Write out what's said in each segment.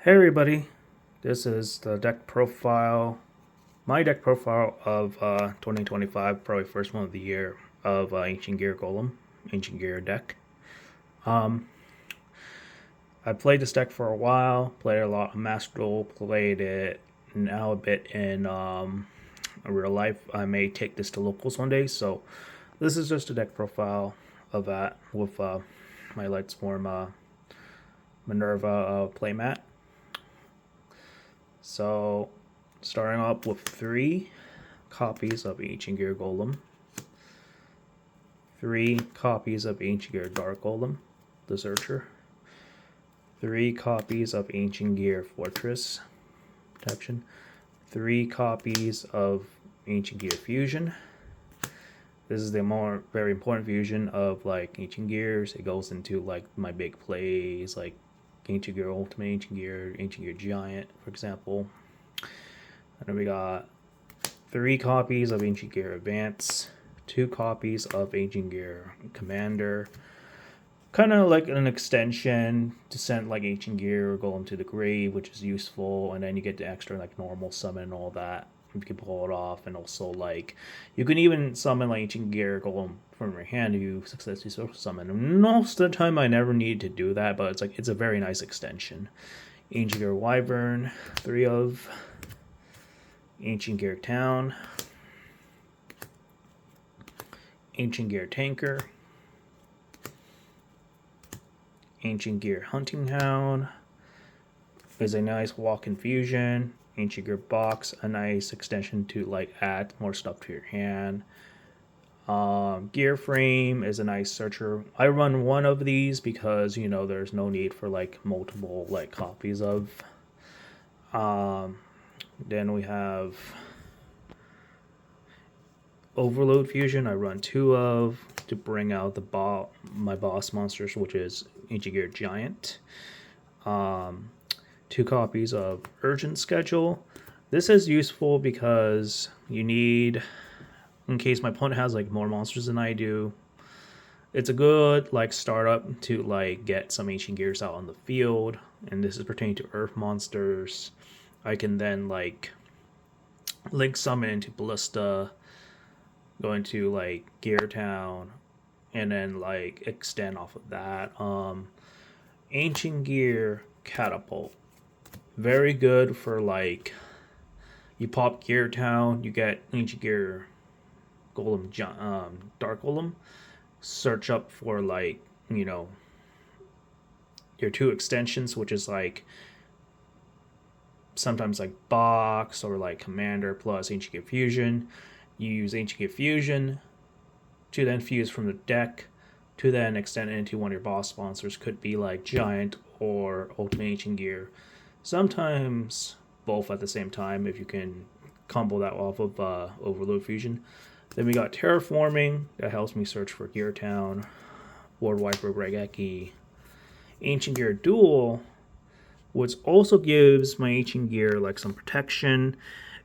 Hey everybody, this is the deck profile, my deck profile of 2025, probably first one of the year of Ancient Gear Golem, Ancient Gear deck. I played this deck for a while, played a lot of Master Duel, played it now a bit in real life. I may take this to locals one day, so this is just a deck profile of that with my Lightsworn Minerva playmat. So, starting off with 3 copies of Ancient Gear Golem, 3 copies of Ancient Gear Dark Golem, the Searcher, 3 copies of Ancient Gear Fortress Protection, 3 copies of Ancient Gear Fusion. This is the very important fusion of like Ancient Gears. It goes into like my big plays like Ancient Gear Ultimate, Ancient Gear Giant, for example. And then we got 3 copies of Ancient Gear Advance, 2 copies of Ancient Gear Commander. Kind of like an extension to send like Ancient Gear or Golem to the grave, which is useful. And then you get the extra like normal summon and all that. You can pull it off, and also like you can even summon like Ancient Gear Golem from your hand if you successfully social summon. And most of the time I never need to do that, but it's a very nice extension. Ancient Gear Wyvern, 3 of Ancient Gear Town, Ancient Gear Tanker, Ancient Gear Hunting Hound is a nice walk-in fusion. Ancient Gear Box, a nice extension to like add more stuff to your hand. Gear Frame is a nice searcher. I run 1 of these because there's no need for like multiple like copies of. Then we have Overload Fusion. I run 2 of to bring out my boss monsters, which is Ancient Gear Giant. 2 copies of Urgent Schedule. This is useful because you need, in case my opponent has like more monsters than I do, it's a good like startup to like get some Ancient Gears out on the field. And this is pertaining to Earth monsters. I can then like link summon into Ballista, go into like Gear Town, and then like extend off of that. Ancient Gear Catapult, very good for like you pop Gear Town, you get Ancient Gear Golem, Dark Golem, search up for like your 2 extensions, which is like sometimes like Box or like Commander plus Ancient Gear Fusion. You use Ancient Gear Fusion to then fuse from the deck to then extend it into one of your boss monsters. Could be like Giant or Ultimate Ancient Gear. Sometimes both at the same time if you can combo that off of Overload Fusion. Then we got Terraforming, that helps me search for Gear Town, World Wiper Raigeki. Ancient Gear Duel, which also gives my Ancient Gear like some protection.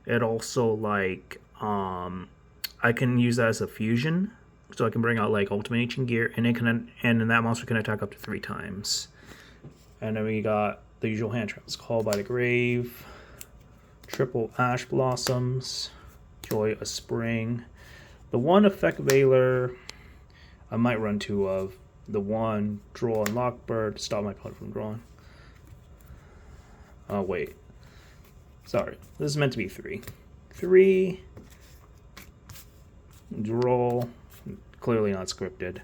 It also like I can use that as a fusion, so I can bring out like Ultimate Ancient Gear, and then that monster can attack up to 3 times. And then we got the usual hand traps: Call by the Grave, Triple Ash Blossoms, Joy of Spring. The 1 Effect Veiler, I might run 2 of. The 1 Draw and Lockbird to stop my opponent from drawing. Oh wait, sorry, this is meant to be 3. 3 Draw, clearly not scripted.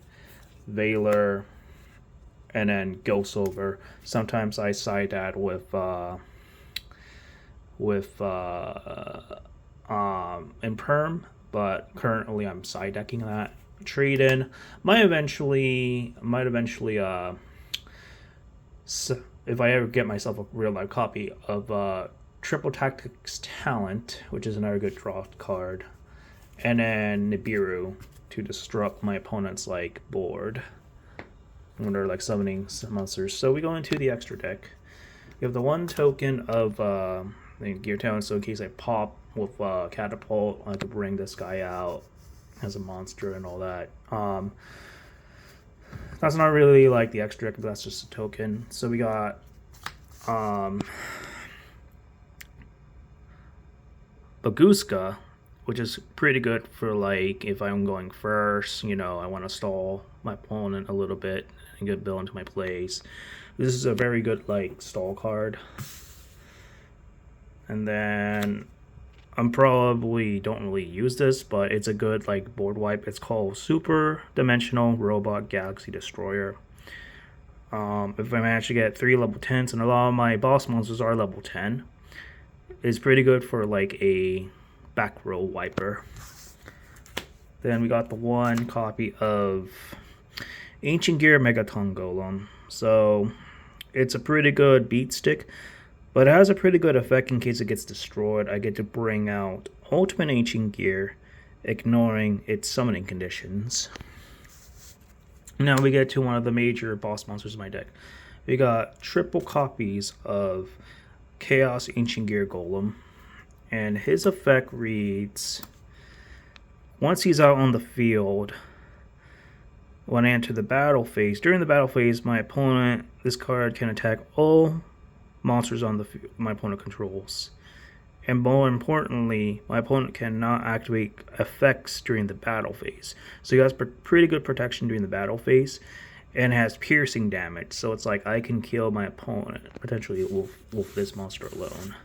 Veiler, and then Ghost Over. Sometimes I side that with Imperm, but currently I'm side decking that. Trade in might eventually if I ever get myself a real life copy of Triple Tactics Talent, which is another good draw card, and then Nibiru to disrupt my opponent's like board when they're like summoning monsters. So we go into the extra deck. You have the 1 token of Gear Town, so in case I pop with Catapult, I could bring this guy out as a monster and all that. That's not really like the extra deck, but that's just a token. So we got Baguska, which is pretty good for like if I'm going first, you know, I want to stall my opponent a little bit and get Bill into my place. This is a very good like stall card. And then I'm probably don't really use this, but it's a good like board wipe. It's called Super Dimensional Robot Galaxy Destroyer. If I manage to get 3 level 10s, and a lot of my boss monsters are level 10, it's pretty good for like a back row wiper. Then we got the one copy of Ancient Gear Megaton Golem. So it's a pretty good beat stick, but it has a pretty good effect in case it gets destroyed. I get to bring out Ultimate Ancient Gear, ignoring its summoning conditions. Now we get to one of the major boss monsters in my deck. We got triple copies of Chaos Ancient Gear Golem, and his effect reads: once he's out on the field, when I enter the battle phase, during the battle phase, my opponent, this card can attack all monsters on the field my opponent controls. And more importantly, my opponent cannot activate effects during the battle phase. So he has pretty good protection during the battle phase, and has piercing damage. So it's like I can kill my opponent, potentially with this monster alone.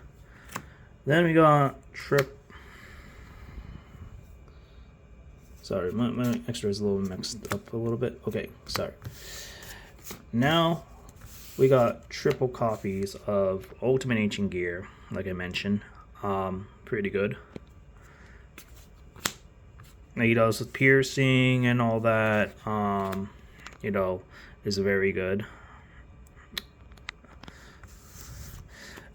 Then we got Sorry, my extra is a little mixed up a little bit. Okay, sorry. Now we got triple copies of Ultimate Ancient Gear, like I mentioned. Pretty good. He does piercing and all that. You know, is very good.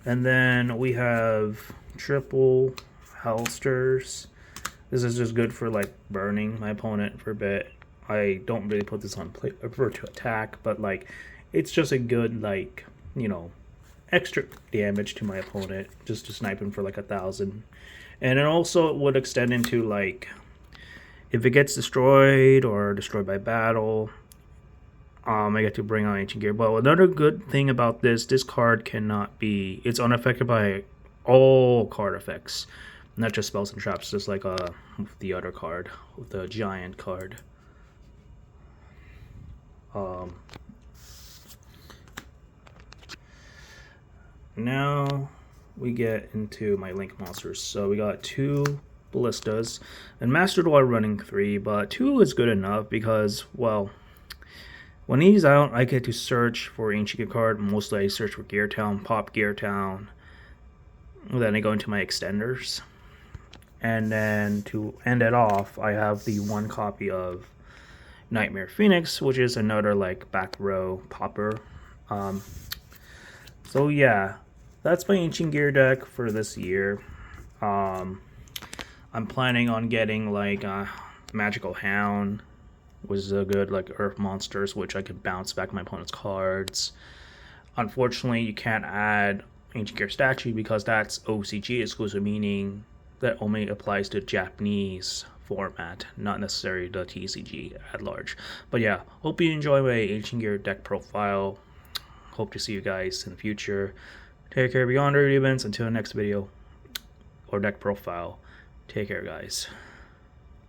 And then we have triple Hellsters. This is just good for like burning my opponent for a bit. I don't really put this on play for to attack, but like it's just a good like, you know, extra damage to my opponent just to snipe him for like 1,000. And it also would extend into like if it gets destroyed or destroyed by battle, I get to bring out Ancient Gear. But another good thing about this card cannot be, it's unaffected by all card effects, not just spells and traps, just like the other card, with the giant card. Now we get into my Link monsters. So we got 2 Ballistas, and Master Duel running 3, but 2 is good enough because, well, when he's out, I get to search for Ancient Gear card. Mostly I search for Gear Town, pop Gear Town. Then I go into my extenders. And then to end it off, I have the 1 copy of Nightmare Phoenix, which is another like back row popper. So yeah, that's my Ancient Gear deck for this year. I'm planning on getting like Magical Hound, which is a good like earth monsters, which I could bounce back my opponent's cards. Unfortunately, you can't add Ancient Gear Statue because that's OCG exclusive, meaning that only applies to Japanese format, not necessarily the TCG at large. But yeah, hope you enjoy my Ancient Gear deck profile. Hope to see you guys in the future. Take care beyond early events. Until the next video or deck profile. Take care, guys.